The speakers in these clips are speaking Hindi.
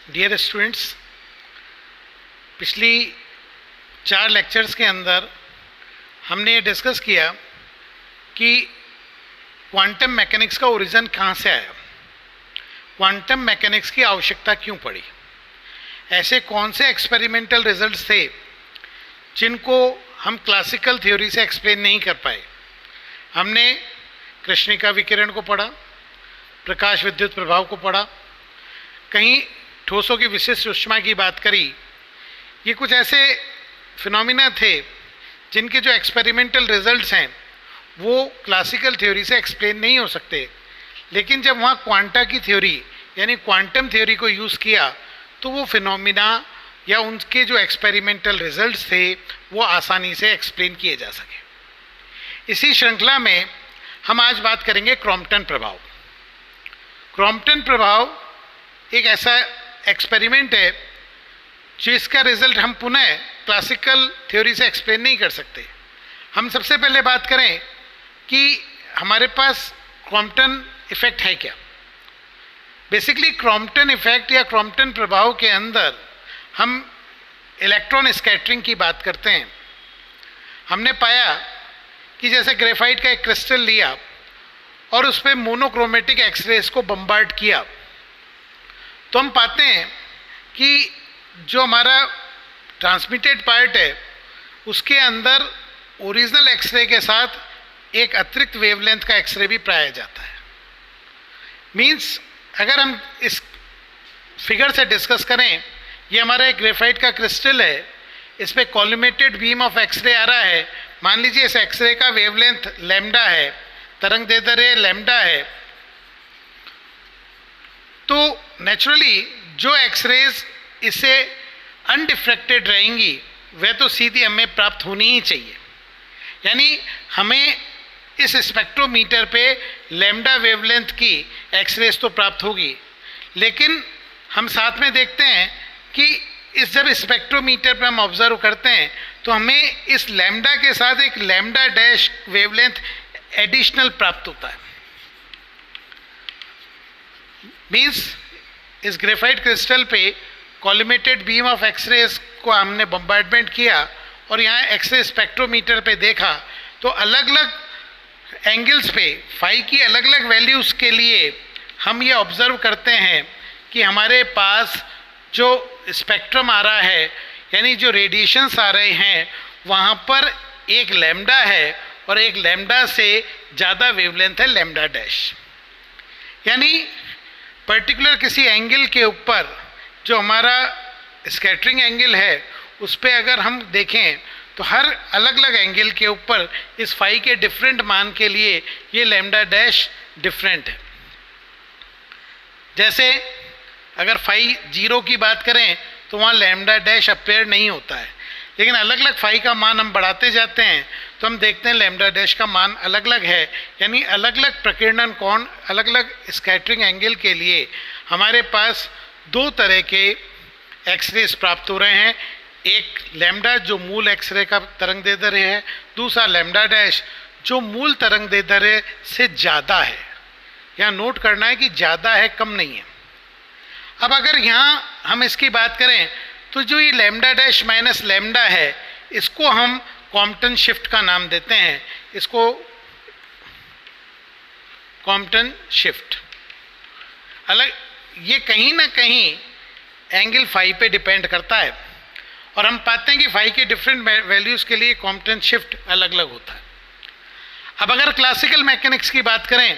डियर स्टूडेंट्स, पिछली 4 लेक्चर्स के अंदर हमने ये डिस्कस किया कि क्वांटम मैकेनिक्स का ओरिजिन कहाँ से आया, क्वांटम मैकेनिक्स की आवश्यकता क्यों पड़ी, ऐसे कौन से एक्सपेरिमेंटल रिजल्ट्स थे जिनको हम क्लासिकल थ्योरी से एक्सप्लेन नहीं कर पाए। हमने कृष्णिका विकिरण को पढ़ा, प्रकाश विद्युत प्रभाव को पढ़ा, कहीं ठोसों की विशिष्ट ऊष्मा की बात करी। ये कुछ ऐसे फिनोमिना थे जिनके जो एक्सपेरिमेंटल रिजल्ट्स हैं वो क्लासिकल थ्योरी से एक्सप्लेन नहीं हो सकते, लेकिन जब वहाँ क्वांटा की थ्योरी यानी क्वांटम थ्योरी को यूज़ किया तो वो फिनोमिना या उनके जो एक्सपेरिमेंटल रिजल्ट्स थे वो आसानी से एक्सप्लेन किए जा सके। इसी श्रृंखला में हम आज बात करेंगे क्रॉम्पटन प्रभाव। क्रॉम्पटन प्रभाव एक ऐसा एक्सपेरिमेंट है जिसका रिजल्ट हम पुनः क्लासिकल थ्योरी से एक्सप्लेन नहीं कर सकते। हम सबसे पहले बात करें कि हमारे पास क्रॉम्पटन इफेक्ट है क्या। बेसिकली क्रॉम्पटन इफेक्ट या क्रॉम्पटन प्रभाव के अंदर हम इलेक्ट्रॉन स्कैटरिंग की बात करते हैं। हमने पाया कि जैसे ग्रेफाइट का एक क्रिस्टल लिया और उस पर मोनोक्रोमेटिक एक्सरेज को बम्बार्ड किया तो हम पाते हैं कि जो हमारा ट्रांसमिटेड पार्ट है उसके अंदर ओरिजिनल एक्सरे के साथ एक अतिरिक्त वेवलेंथ का एक्सरे भी पाया जाता है। मीन्स अगर हम इस फिगर से डिस्कस करें, ये हमारा एक ग्रेफाइट का क्रिस्टल है, इस पर कॉल्यूमेटेड बीम ऑफ एक्सरे आ रहा है। मान लीजिए इस एक्सरे का वेवलेंथ लैम्डा है, तरंग दैर्ध्य लैम्डा है, तो नेचुरली जो एक्सरेज इससे अनडिफ्रैक्टेड रहेंगी वह तो सीधी हमें प्राप्त होनी ही चाहिए। यानी हमें इस स्पेक्ट्रोमीटर पे लैम्डा वेवलेंथ की एक्सरेज तो प्राप्त होगी, लेकिन हम साथ में देखते हैं कि इस जब स्पेक्ट्रोमीटर पर हम ऑब्जर्व करते हैं तो हमें इस लैम्डा के साथ एक लैम्डा डैश वेवलेंथ एडिशनल प्राप्त होता है। मीन्स इस ग्रेफाइट क्रिस्टल पे कॉल्यूमेटेड बीम ऑफ एक्सरेज को हमने बम्बार्डमेंट किया और यहाँ एक्सरे स्पेक्ट्रोमीटर पे देखा तो अलग अलग एंगल्स पे फाई की अलग अलग वैल्यूज़ के लिए हम ये ऑब्जर्व करते हैं कि हमारे पास जो स्पेक्ट्रम आ रहा है यानी जो रेडिएशंस आ रहे हैं वहाँ पर एक लैम्डा है और एक लैम्डा से ज़्यादा वेवलेंथ है लैम्डा डैश। यानी पर्टिकुलर किसी एंगल के ऊपर जो हमारा स्कैटरिंग एंगल है उस पर अगर हम देखें तो हर अलग अलग एंगल के ऊपर इस फाई के डिफरेंट मान के लिए ये लैम्डा डैश डिफरेंट है। जैसे अगर फाई 0 की बात करें तो वहाँ लैम्डा डैश अपेयर नहीं होता है, लेकिन अलग अलग फाई का मान हम बढ़ाते जाते हैं तो हम देखते हैं लैम्डा डैश का मान अलग अलग है। यानी अलग अलग प्रकीर्णन कोण अलग अलग स्कैटरिंग एंगल के लिए हमारे पास 2 तरह के एक्सरेज प्राप्त हो रहे हैं। एक लैम्डा जो मूल एक्सरे का तरंग दैर्ध्य है, दूसरा लैम्डा डैश जो मूल तरंग दैर्ध्य से ज़्यादा है। यहाँ नोट करना है कि ज़्यादा है, कम नहीं है। अब अगर यहाँ हम इसकी बात करें तो जो ये लैम्डा डैश माइनस लैम्डा है इसको हम क्रॉम्पटन शिफ्ट का नाम देते हैं। इसको क्रॉम्पटन शिफ्ट अलग ये कहीं ना कहीं एंगल फाई पे डिपेंड करता है और हम पाते हैं कि फाई के डिफरेंट वैल्यूज़ के लिए क्रॉम्पटन शिफ्ट अलग अलग होता है। अब अगर क्लासिकल मैकेनिक्स की बात करें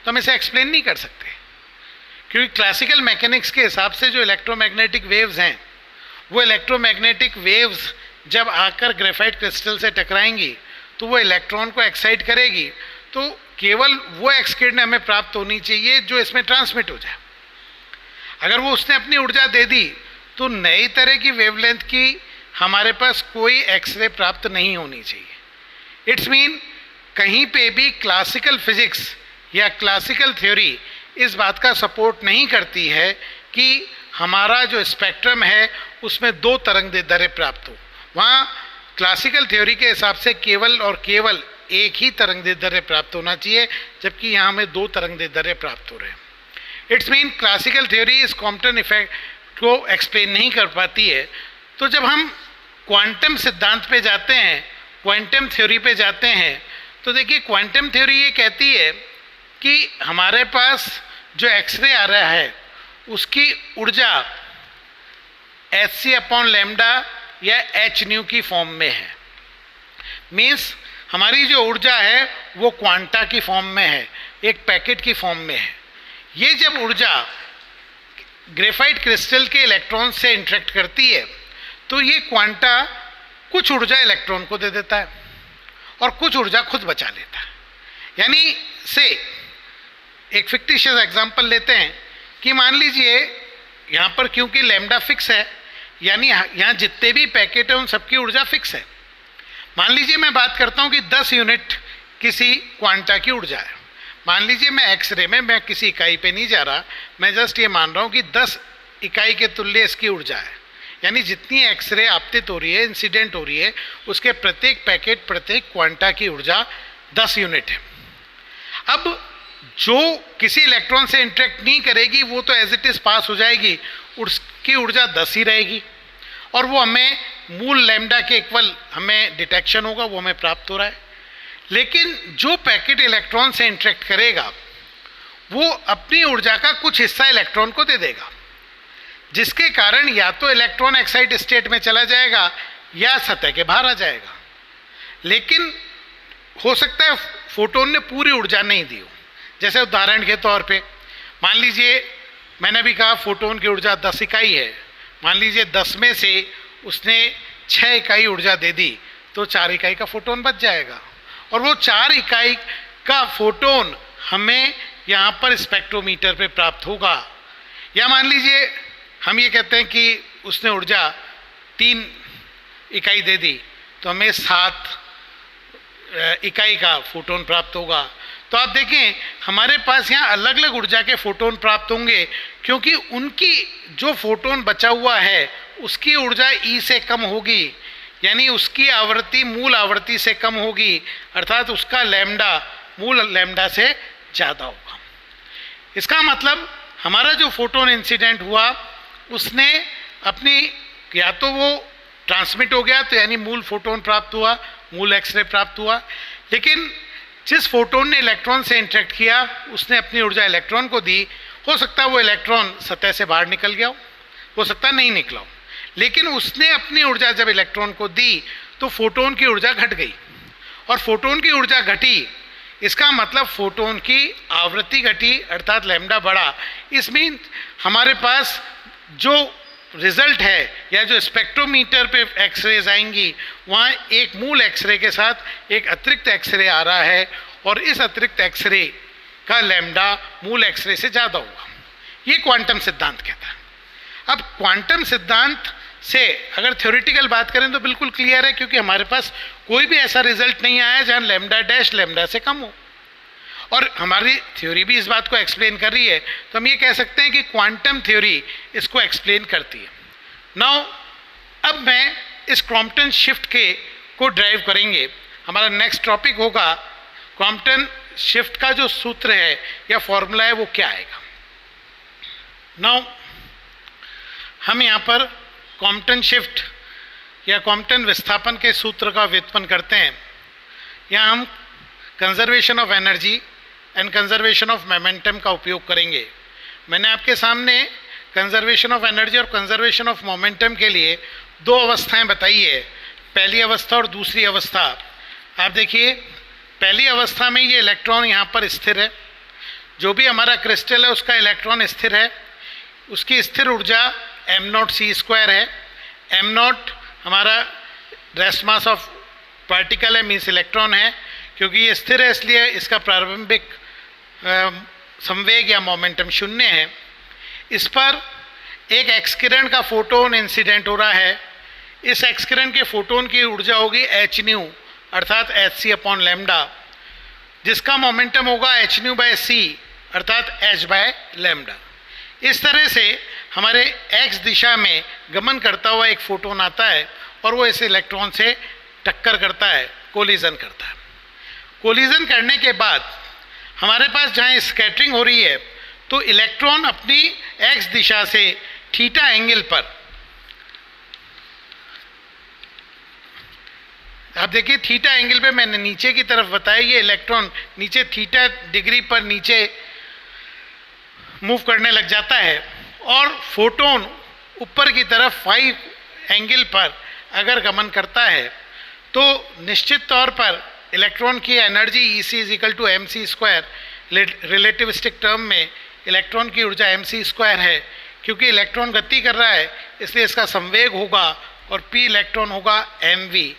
तो हम इसे एक्सप्लेन नहीं कर सकते, क्योंकि क्लासिकल मैकेनिक्स के हिसाब से जो इलेक्ट्रोमैग्नेटिक वेव्स हैं वो इलेक्ट्रोमैग्नेटिक वेव्स जब आकर ग्रेफाइट क्रिस्टल से टकराएंगी तो वो इलेक्ट्रॉन को एक्साइट करेगी, तो केवल वो एक्स किरणें हमें प्राप्त होनी चाहिए जो इसमें ट्रांसमिट हो जाए। अगर वो उसने अपनी ऊर्जा दे दी तो नई तरह की वेवलेंथ की हमारे पास कोई एक्सरे प्राप्त नहीं होनी चाहिए। इट्स मीन कहीं पे भी क्लासिकल फिजिक्स या क्लासिकल थ्योरी इस बात का सपोर्ट नहीं करती है कि हमारा जो स्पेक्ट्रम है उसमें 2 तरंग दैर्ध्य प्राप्त हो। वहाँ क्लासिकल थ्योरी के हिसाब से केवल और केवल एक ही तरंग दैर्ध्य प्राप्त होना चाहिए, जबकि यहाँ हमें 2 तरंग दैर्ध्य प्राप्त हो रहे हैं। It's mean classical theory is Crompton effect को एक्सप्लेन नहीं कर पाती है। तो जब हम क्वांटम सिद्धांत पे जाते हैं, क्वांटम थ्योरी पे जाते हैं, तो देखिए क्वांटम थ्योरी ये कहती है कि हमारे पास जो एक्सरे आ रहा है उसकी ऊर्जा hc/λ या h न्यू की फॉर्म में है। मीन्स हमारी जो ऊर्जा है वो क्वांटा की फॉर्म में है, एक पैकेट की फॉर्म में है। ये जब ऊर्जा ग्रेफाइट क्रिस्टल के इलेक्ट्रॉन से इंटरेक्ट करती है तो ये क्वांटा कुछ ऊर्जा इलेक्ट्रॉन को दे देता है और कुछ ऊर्जा खुद बचा लेता है। यानी से एक फिक्टिशियस एग्जांपल लेते हैं कि मान लीजिए यहाँ पर क्योंकि लैम्डा फिक्स है, यानी यहाँ जितने भी पैकेट हैं उन सबकी ऊर्जा फिक्स है। मान लीजिए मैं बात करता हूँ कि 10 यूनिट किसी क्वांटा की ऊर्जा है। मान लीजिए मैं एक्सरे में, मैं किसी इकाई पे नहीं जा रहा, मैं जस्ट ये मान रहा हूँ कि 10 इकाई के तुल्य इसकी ऊर्जा है। यानी जितनी एक्सरे आपतित हो रही है, इंसिडेंट हो रही है, उसके प्रत्येक पैकेट, प्रत्येक क्वांटा की ऊर्जा 10 यूनिट है। अब जो किसी इलेक्ट्रॉन से इंटरेक्ट नहीं करेगी वो तो एज इट इज पास हो जाएगी, उसकी ऊर्जा 10 ही रहेगी और वो हमें मूल लैम्डा के इक्वल हमें डिटेक्शन होगा, वो हमें प्राप्त हो रहा है। लेकिन जो पैकेट इलेक्ट्रॉन से इंटरेक्ट करेगा वो अपनी ऊर्जा का कुछ हिस्सा इलेक्ट्रॉन को दे देगा, जिसके कारण या तो इलेक्ट्रॉन एक्साइट स्टेट में चला जाएगा या सतह के बाहर आ जाएगा। लेकिन हो सकता है फोटोन ने पूरी ऊर्जा नहीं दी हो। जैसे उदाहरण के तौर पे मान लीजिए मैंने भी कहा फोटोन की ऊर्जा 10 इकाई है, मान लीजिए 10 में से उसने 6 इकाई ऊर्जा दे दी तो 4 इकाई का फोटोन बच जाएगा और वो 4 इकाई का फोटोन हमें यहाँ पर स्पेक्ट्रोमीटर पे प्राप्त होगा। या मान लीजिए हम ये कहते हैं कि उसने ऊर्जा 3 इकाई दे दी तो हमें 7 इकाई का फोटोन प्राप्त होगा। तो आप देखें हमारे पास यहाँ अलग अलग ऊर्जा के फोटोन प्राप्त होंगे क्योंकि उनकी जो फोटोन बचा हुआ है उसकी ऊर्जा ई से कम होगी, यानी उसकी आवृत्ति मूल आवृत्ति से कम होगी, अर्थात उसका लैम्डा मूल लैम्डा से ज़्यादा होगा। इसका मतलब हमारा जो फोटोन इंसिडेंट हुआ उसने अपनी, या तो वो ट्रांसमिट हो गया तो यानी मूल फोटोन प्राप्त हुआ, मूल एक्सरे प्राप्त हुआ, लेकिन जिस फोटोन ने इलेक्ट्रॉन से इंटरेक्ट किया उसने अपनी ऊर्जा इलेक्ट्रॉन को दी। हो सकता है वो इलेक्ट्रॉन सतह से बाहर निकल गया हो सकता है नहीं निकला हो, लेकिन उसने अपनी ऊर्जा जब इलेक्ट्रॉन को दी तो फोटोन की ऊर्जा घट गई और फोटोन की ऊर्जा घटी, इसका मतलब फोटोन की आवृत्ति घटी अर्थात लैम्डा बढ़ा। इसमें हमारे पास जो रिजल्ट है या जो स्पेक्ट्रोमीटर पे एक्सरेज आएंगी वहाँ एक मूल एक्सरे के साथ एक अतिरिक्त एक्सरे आ रहा है और इस अतिरिक्त एक्सरे का लैम्डा मूल एक्सरे से ज़्यादा होगा। ये क्वांटम सिद्धांत कहता है। अब क्वांटम सिद्धांत से अगर थ्योरेटिकल बात करें तो बिल्कुल क्लियर है क्योंकि हमारे पास कोई भी ऐसा रिजल्ट नहीं आया जहाँ लैम्डा डैश लैम्डा से कम हो और हमारी थ्योरी भी इस बात को एक्सप्लेन कर रही है। तो हम ये कह सकते हैं कि क्वांटम थ्योरी इसको एक्सप्लेन करती है। नाउ अब मैं इस क्रॉम्पटन शिफ्ट को ड्राइव करेंगे। हमारा नेक्स्ट टॉपिक होगा क्रॉम्पटन शिफ्ट का जो सूत्र है या फॉर्मूला है वो क्या आएगा। नाउ हम यहाँ पर क्रॉम्पटन शिफ्ट या क्रॉम्पटन विस्थापन के सूत्र का व्युत्पन्न करते हैं। यहाँ हम conservation of energy and conservation of momentum का उपयोग करेंगे। मैंने आपके सामने कंजर्वेशन ऑफ एनर्जी और कंजर्वेशन ऑफ मोमेंटम के लिए 2 अवस्थाएं बताई है, पहली अवस्था और दूसरी अवस्था। आप देखिए पहली अवस्था में ये इलेक्ट्रॉन यहाँ पर स्थिर है, जो भी हमारा क्रिस्टल है उसका इलेक्ट्रॉन स्थिर है, उसकी स्थिर ऊर्जा m0c² है। m0 हमारा रेस्ट मास ऑफ पार्टिकल है, मीन्स इलेक्ट्रॉन है, क्योंकि ये स्थिर है इसलिए इसका प्रारंभिक संवेग या मोमेंटम 0 है। इस पर एक एक्स किरण का फोटोन इंसिडेंट हो रहा है। इस एक्स किरण के फोटोन की ऊर्जा होगी hν अर्थात hc/λ, जिसका मोमेंटम होगा hν/c अर्थात h/λ। इस तरह से हमारे x दिशा में गमन करता हुआ एक फोटोन आता है और वो इस इलेक्ट्रॉन से टक्कर करता है, कोलिजन करता है। कोलिजन करने के बाद हमारे पास जहाँ स्कैटरिंग हो रही है तो इलेक्ट्रॉन अपनी x दिशा से थीटा एंगल पर, आप देखिए थीटा एंगल पे मैंने नीचे की तरफ बताया, ये इलेक्ट्रॉन नीचे थीटा डिग्री पर नीचे मूव करने लग जाता है और फोटोन ऊपर की तरफ फाई एंगल पर अगर गमन करता है तो निश्चित तौर पर इलेक्ट्रॉन की energy E c = mc², relativistic term में इलेक्ट्रॉन की ऊर्जा mc² है। क्योंकि इलेक्ट्रॉन गति कर रहा है इसलिए इसका संवेग होगा और p इलेक्ट्रॉन होगा mv।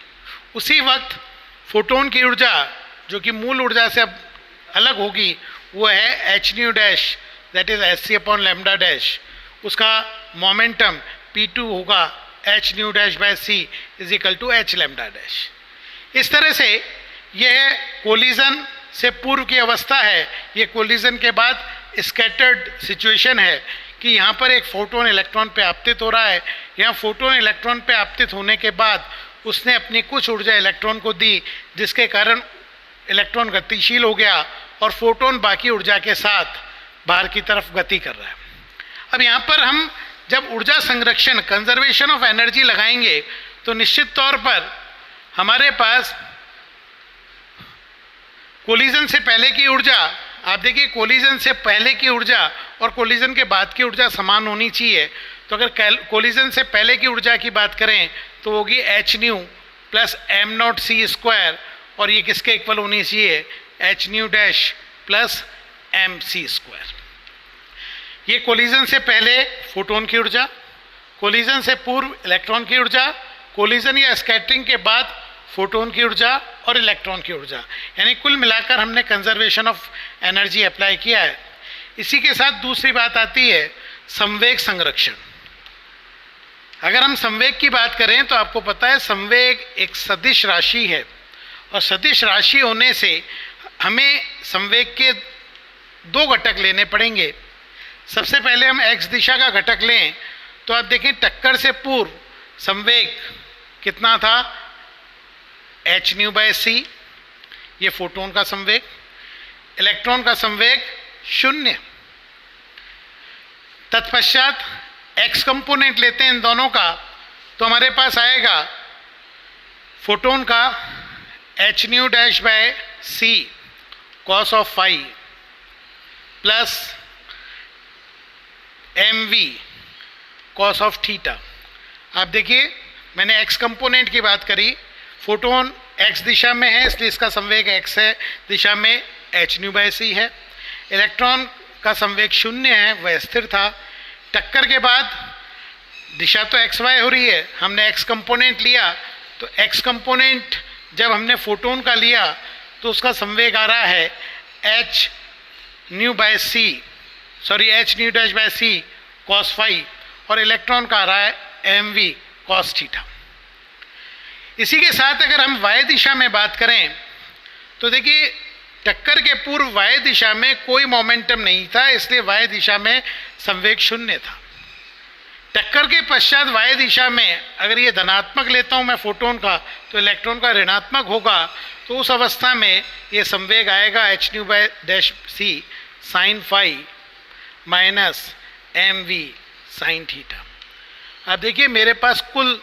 उसी वक्त फोटोन की ऊर्जा जो कि मूल ऊर्जा से अब अलग होगी वो है h⁻⁻, दैट इज hc/λ'। उसका मोमेंटम p2 होगा h⁻⁻c = h⁻⁻। इस तरह से यह कोलिजन से पूर्व की अवस्था है। ये कोलिजन के बाद स्कैटर्ड सिचुएशन है कि यहाँ पर एक फोटोन इलेक्ट्रॉन पे आपतित हो रहा है। यहाँ फोटोन इलेक्ट्रॉन पे आपतित होने के बाद उसने अपनी कुछ ऊर्जा इलेक्ट्रॉन को दी, जिसके कारण इलेक्ट्रॉन गतिशील हो गया और फोटोन बाकी ऊर्जा के साथ बाहर की तरफ गति कर रहा है। अब यहाँ पर हम जब ऊर्जा संरक्षण, कंजर्वेशन ऑफ एनर्जी लगाएंगे तो निश्चित तौर पर हमारे पास कोलिजन से पहले की ऊर्जा, आप देखिए कोलिजन से पहले की ऊर्जा और कोलिजन के बाद की ऊर्जा समान होनी चाहिए। तो अगर कोलिजन से पहले की ऊर्जा की बात करें तो होगी h⁻ + m0c², और ये किसके इक्वल होनी चाहिए, h⁻⁻ + mc²। ये कोलिजन से पहले फोटोन की ऊर्जा, कोलिजन से पूर्व इलेक्ट्रॉन की ऊर्जा, कोलिजन या स्कैटरिंग के बाद फोटोन की ऊर्जा और इलेक्ट्रॉन की ऊर्जा, यानी कुल मिलाकर हमने कंजर्वेशन ऑफ एनर्जी अप्लाई किया है। इसी के साथ दूसरी बात आती है संवेग संरक्षण। अगर हम संवेग की बात करें तो आपको पता है संवेग एक सदिश राशि है और सदिश राशि होने से हमें संवेग के दो घटक लेने पड़ेंगे। सबसे पहले हम x दिशा का घटक लें तो आप देखें टक्कर से पूर्व संवेग कितना था, h⁻/c, ये फोटोन का संवेग, इलेक्ट्रॉन का संवेग 0। तत्पश्चात x कंपोनेंट लेते हैं इन दोनों का तो हमारे पास आएगा फोटोन का h⁻⁻c cos of phi plus mv cos of theta. आप देखिए मैंने x कंपोनेंट की बात करी, फोटोन x दिशा में है इसलिए इसका संवेग x है, दिशा में h⁻/c है। इलेक्ट्रॉन का संवेग 0 है, वह स्थिर था। टक्कर के बाद दिशा तो xy हो रही है, हमने x कंपोनेंट लिया तो x कंपोनेंट जब हमने फोटोन का लिया तो उसका संवेग आ रहा है h⁻⁻c cos phi और इलेक्ट्रॉन का आ रहा है mv cos थीटा। इसी के साथ अगर हम y दिशा में बात करें तो देखिए टक्कर के पूर्व y दिशा में कोई मोमेंटम नहीं था इसलिए y दिशा में संवेग 0 था। टक्कर के पश्चात y दिशा में अगर ये धनात्मक लेता हूँ मैं फोटोन का तो इलेक्ट्रॉन का ऋणात्मक होगा, तो उस अवस्था में ये संवेग आएगा h⁻⁻c sin phi minus mv sin theta. अब देखिए मेरे पास कुल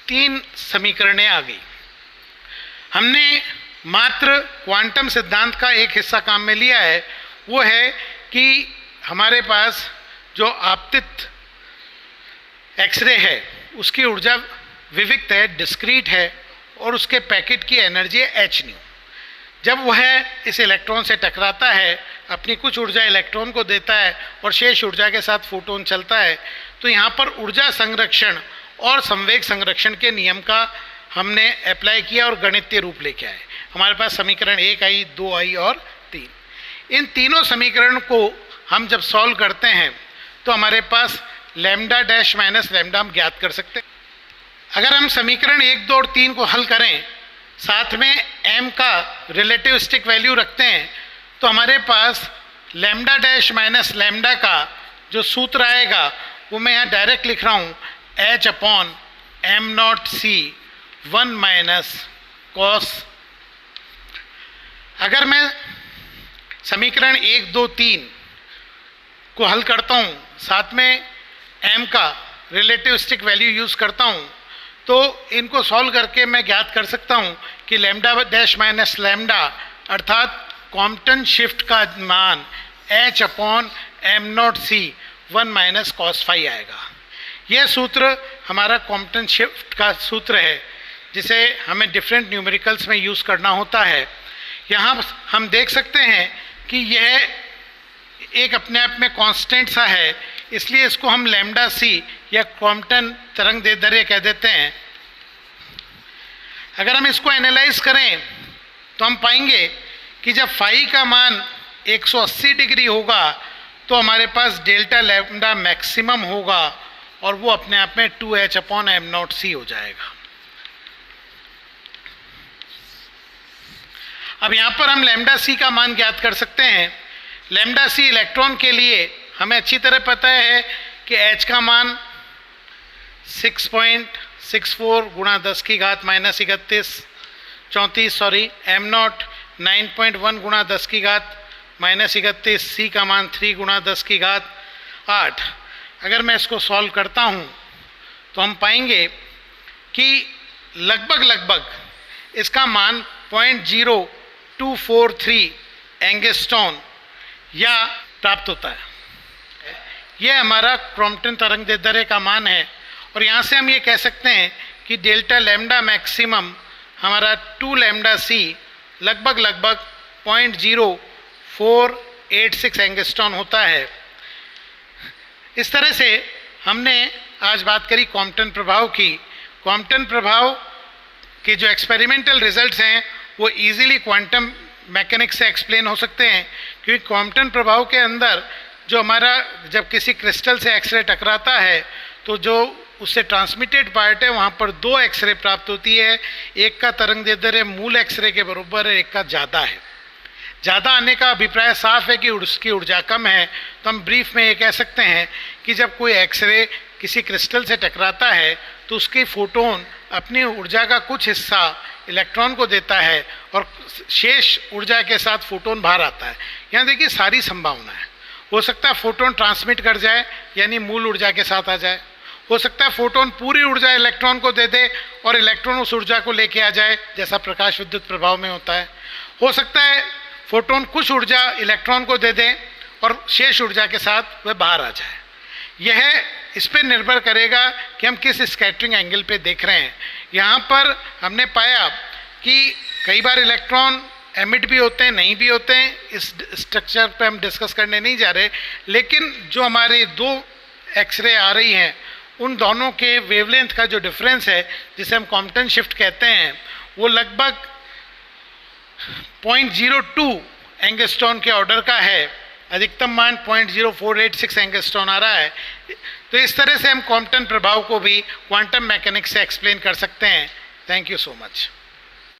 3 समीकरणें आ गई। हमने मात्र क्वांटम सिद्धांत का एक हिस्सा काम में लिया है, वो है कि हमारे पास जो आपतित एक्सरे है उसकी ऊर्जा विविक्त है, डिस्क्रीट है और उसके पैकेट की एनर्जी है h⁻। जब वह इस इलेक्ट्रॉन से टकराता है अपनी कुछ ऊर्जा इलेक्ट्रॉन को देता है और शेष ऊर्जा के साथ फोटोन चलता है, तो यहाँ पर ऊर्जा संरक्षण और संवेग संरक्षण के नियम का हमने अप्लाई किया और गणितीय रूप लेके आए। हमारे पास समीकरण 1 आई, 2 आई और 3। इन तीनों समीकरण को हम जब सॉल्व करते हैं तो हमारे पास लैम्डा डैश माइनस लैम्डा हम ज्ञात कर सकते हैं। अगर हम समीकरण 1, 2 और 3 को हल करें, साथ में m का रिलेटिविस्टिक वैल्यू रखते हैं, तो हमारे पास लैम्डा डैश माइनस लैम्डा का जो सूत्र आएगा वो मैं यहाँ डायरेक्ट लिख रहा हूँ, h/m0c 1 माइनस कॉस। अगर मैं समीकरण 1, 2, 3 को हल करता हूँ, साथ में m का रिलेटिविस्टिक वैल्यू यूज़ करता हूँ तो इनको सॉल्व करके मैं ज्ञात कर सकता हूँ कि लैम्डा डैश माइनस लैम्डा अर्थात कॉम्पटन शिफ्ट का मान h upon m naught c 1 minus cos phi आएगा। यह सूत्र हमारा कॉम्पटन शिफ्ट का सूत्र है जिसे हमें डिफरेंट न्यूमेरिकल्स में यूज़ करना होता है। यहाँ हम देख सकते हैं कि यह एक अपने आप में कांस्टेंट सा है, इसलिए इसको हम लैम्डा सी या कॉम्पटन तरंग दैर्ध्य कह देते हैं। अगर हम इसको एनालाइज करें तो हम पाएंगे कि जब फाई का मान 180 डिग्री होगा तो हमारे पास डेल्टा लैम्डा मैक्सिमम होगा और वो अपने आप में 2h अपॉन एम नॉट सी हो जाएगा। अब यहाँ पर हम लैम्डा सी का मान ज्ञात कर सकते हैं। लैम्डा सी इलेक्ट्रॉन के लिए हमें अच्छी तरह पता है कि h का मान 6.64 गुणा 10 की घात माइनस 34 एम नॉट 9.1 गुणा 10 की घात माइनस 31, सी का मान 3 गुणा 10 की घात 8। अगर मैं इसको सॉल्व करता हूँ तो हम पाएंगे कि लगभग इसका मान 0.0243 एंगस्ट्रॉन या प्राप्त होता है। यह हमारा क्रॉम्पटन तरंग दैर्ध्य का मान है और यहाँ से हम ये कह सकते हैं कि डेल्टा लैम्डा मैक्सिमम हमारा 2 लैम्डा सी लगभग 0.0486 एंगस्ट्रॉन होता है। इस तरह से हमने आज बात करी कॉम्पटन प्रभाव की। कॉम्पटन प्रभाव के जो एक्सपेरिमेंटल रिजल्ट्स हैं वो इजीली क्वांटम मैकेनिक्स से एक्सप्लेन हो सकते हैं, क्योंकि क्वांटम प्रभाव के अंदर जो हमारा जब किसी क्रिस्टल से एक्सरे टकराता है तो जो उससे ट्रांसमिटेड पार्ट है वहाँ पर 2 एक्सरे प्राप्त होती है। एक का तरंग दैर्ध्य मूल एक्सरे के बराबर है, एक का ज़्यादा है। ज़्यादा आने का अभिप्राय साफ है कि उसकी ऊर्जा कम है। तो हम ब्रीफ में ये कह सकते हैं कि जब कोई एक्सरे किसी क्रिस्टल से टकराता है तो उसकी फोटोन अपनी ऊर्जा का कुछ हिस्सा इलेक्ट्रॉन को देता है और शेष ऊर्जा के साथ फोटोन बाहर आता है। यहाँ देखिए सारी संभावना है। हो सकता है फोटोन ट्रांसमिट कर जाए यानी मूल ऊर्जा के साथ आ जाए, हो सकता है फोटोन पूरी ऊर्जा इलेक्ट्रॉन को दे दे और इलेक्ट्रॉन उस ऊर्जा को लेके आ जाए जैसा प्रकाश विद्युत प्रभाव में होता है, हो सकता है फोटोन कुछ ऊर्जा इलेक्ट्रॉन को दे दे और शेष ऊर्जा के साथ वह बाहर आ जाए। यह इस पर निर्भर करेगा कि हम किस स्कैटरिंग एंगल पे देख रहे हैं। यहाँ पर हमने पाया कि कई बार इलेक्ट्रॉन एमिट भी होते हैं, नहीं भी होते हैं। इस स्ट्रक्चर पे हम डिस्कस करने नहीं जा रहे, लेकिन जो हमारे 2 एक्सरे आ रही हैं उन दोनों के वेवलेंथ का जो डिफरेंस है जिसे हम कॉम्पटन शिफ्ट कहते हैं वो लगभग 0.02 एंगस्ट्रॉन के ऑर्डर का है। अधिकतम मान 0.0486 एंगस्ट्रॉन आ रहा है। तो इस तरह से हम कॉम्पटन प्रभाव को भी क्वांटम मैकेनिक्स से एक्सप्लेन कर सकते हैं। Thank you so much.